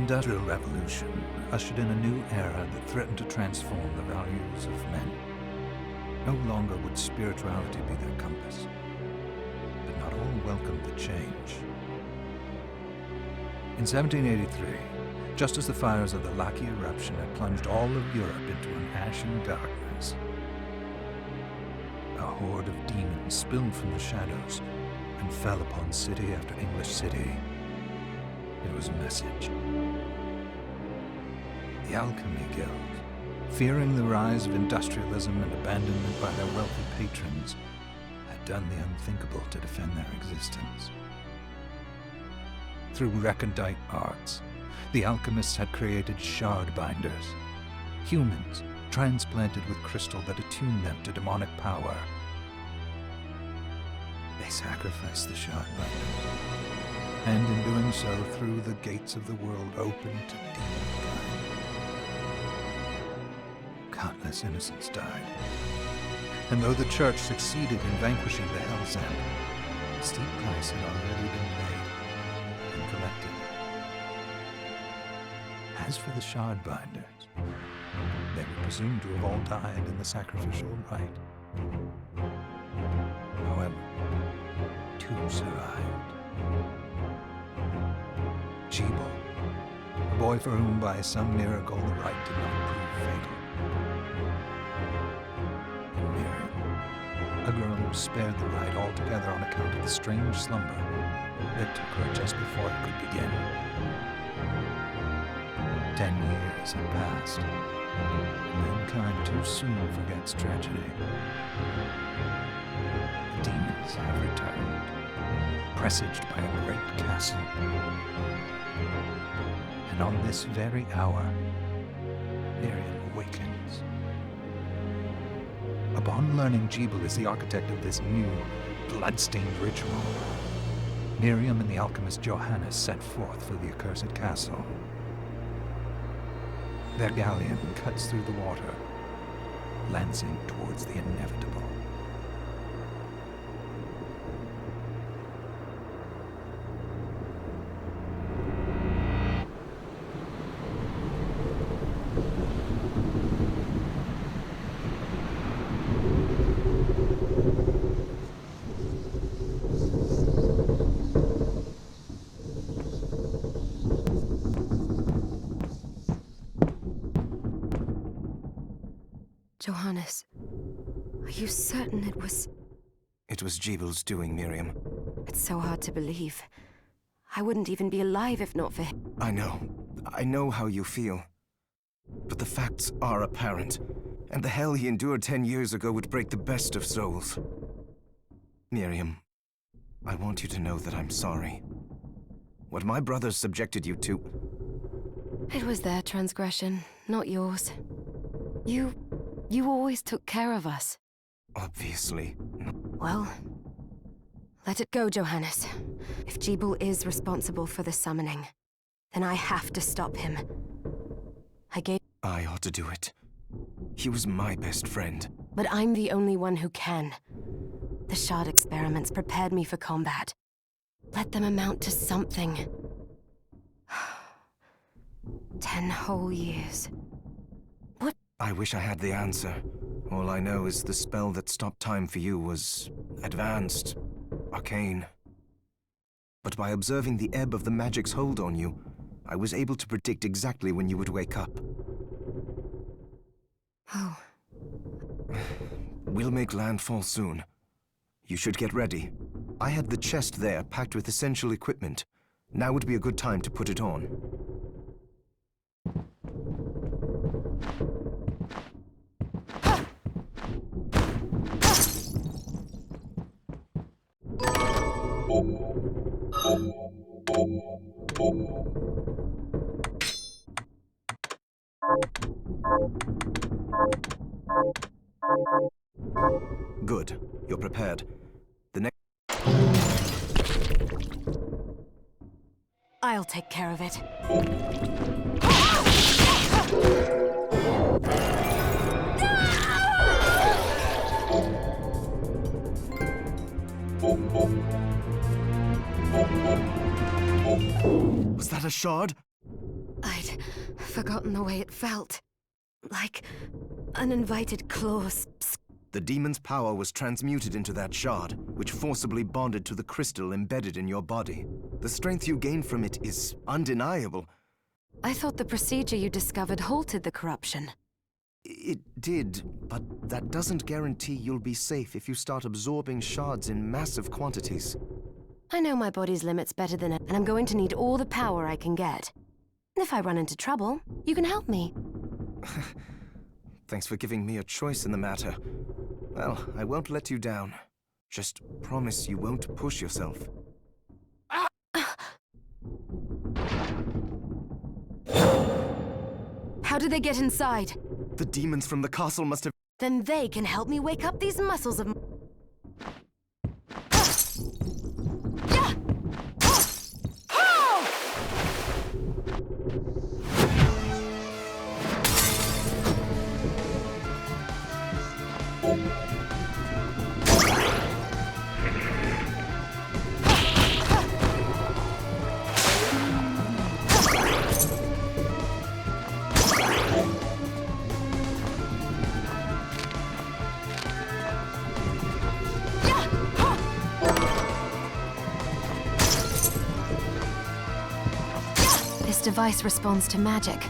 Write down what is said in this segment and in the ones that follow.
Industrial Revolution ushered in a new era that threatened to transform the values of men. No longer would spirituality be their compass, but not all welcomed the change. In 1783, just as the fires of the Laki eruption had plunged all of Europe into an ashen darkness, a horde of demons spilled from the shadows and fell upon city after English city. It was a message. The Alchemy Guild, fearing the rise of industrialism and abandonment by their wealthy patrons, had done the unthinkable to defend their existence. Through recondite arts, the alchemists had created shard binders, humans transplanted with crystal that attuned them to demonic power. They sacrificed the shard binders, and in doing so threw the gates of the world open to demonkind. Countless innocents died, and though the church succeeded in vanquishing the Hell's End, a steep price had already been paid and collected. As for the shard binders, they were presumed to have all died in the sacrificial rite. However, two survived. Jebel, a boy for whom by some miracle the rite did not prove fatal. And Miriam, a girl who was spared the rite altogether on account of the strange slumber that took her just before it could begin. 10 years have passed. Mankind too soon forgets tragedy. The demons have returned, presaged by a great castle. And on this very hour, Miriam awakens. Upon learning Jebel is the architect of this new, blood-stained ritual, Miriam and the alchemist Johannes set forth for the accursed castle. Their galleon cuts through the water, lancing towards the inevitable. Johannes, are you certain it was... It was Jebel's doing, Miriam. It's so hard to believe. I wouldn't even be alive if not for him. I know how you feel. But the facts are apparent, and the hell he endured 10 years ago would break the best of souls. Miriam, I want you to know that I'm sorry. What my brothers subjected you to... It was their transgression, not yours. You always took care of us. Obviously. Well, let it go, Johannes. If Jebel is responsible for the summoning, then I have to stop him. I ought to do it. He was my best friend. But I'm the only one who can. The shard experiments prepared me for combat. Let them amount to something. 10 whole years. What? I wish I had the answer. All I know is the spell that stopped time for you was advanced, arcane. But by observing the ebb of the magic's hold on you, I was able to predict exactly when you would wake up. Oh. We'll make landfall soon. You should get ready. I had the chest there packed with essential equipment. Now would be a good time to put it on. Good. You're prepared. The next... I'll take care of it. Was that a shard? I'd forgotten the way it felt. Like uninvited claws. The demon's power was transmuted into that shard, which forcibly bonded to the crystal embedded in your body. The strength you gain from it is undeniable. I thought the procedure you discovered halted the corruption. It did, but that doesn't guarantee you'll be safe if you start absorbing shards in massive quantities. I know my body's limits better than it, and I'm going to need all the power I can get. And if I run into trouble, you can help me. Thanks for giving me a choice in the matter. Well, I won't let you down. Just promise you won't push yourself. How did they get inside? The demons from the castle must have... Then they can help me wake up these muscles of... This device responds to magic.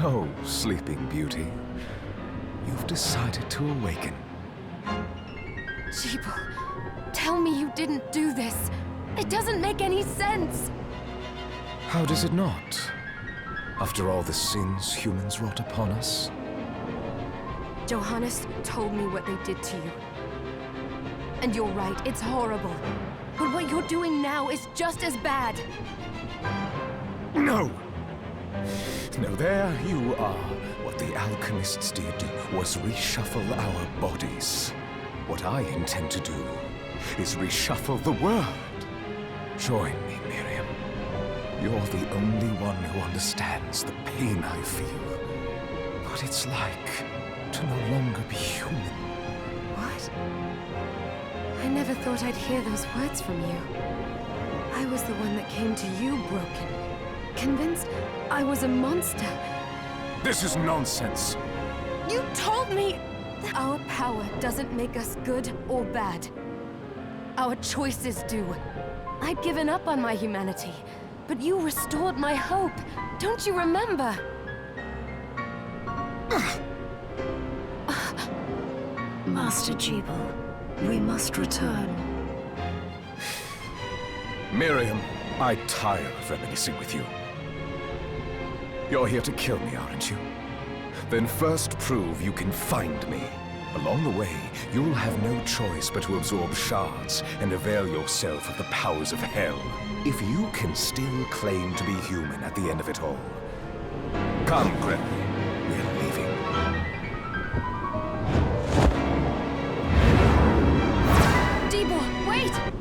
So, Sleeping Beauty, you've decided to awaken. Jeeble, tell me you didn't do this. It doesn't make any sense. How does it not? After all the sins humans wrought upon us? Johannes told me what they did to you. And you're right, it's horrible. But what you're doing now is just as bad. No! No, there you are. What the alchemists did was reshuffle our bodies. What I intend to do is reshuffle the world. Join me, Miriam. You're the only one who understands the pain I feel. What it's like to no longer be human. What? I never thought I'd hear those words from you. I was the one that came to you broken. Convinced I was a monster. This is nonsense. You told me that our power doesn't make us good or bad. our choices do. I'd given up on my humanity, but you restored my hope. Don't you remember? Master Jeeble, we must return. Miriam, I tire of reminiscing with you. You're here to kill me, aren't you? Then first prove you can find me. Along the way, you'll have no choice but to absorb shards and avail yourself of the powers of hell. If you can still claim to be human at the end of it all. Come, Gregory. We're leaving. Jeeble, wait!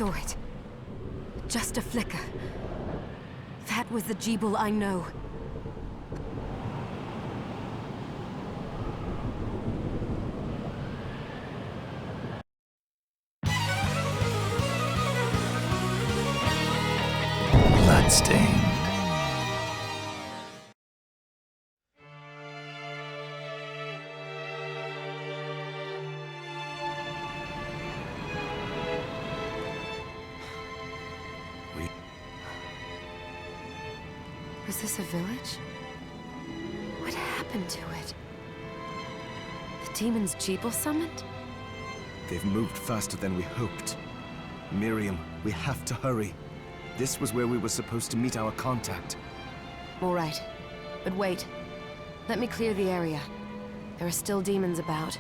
Saw it. Just a flicker. That was the Jeeble I know. Bloodstained. Was this a village? What happened to it? The demons Jeeble summoned? They've moved faster than we hoped. Miriam, we have to hurry. This was where we were supposed to meet our contact. All right. But wait. Let me clear the area. There are still demons about.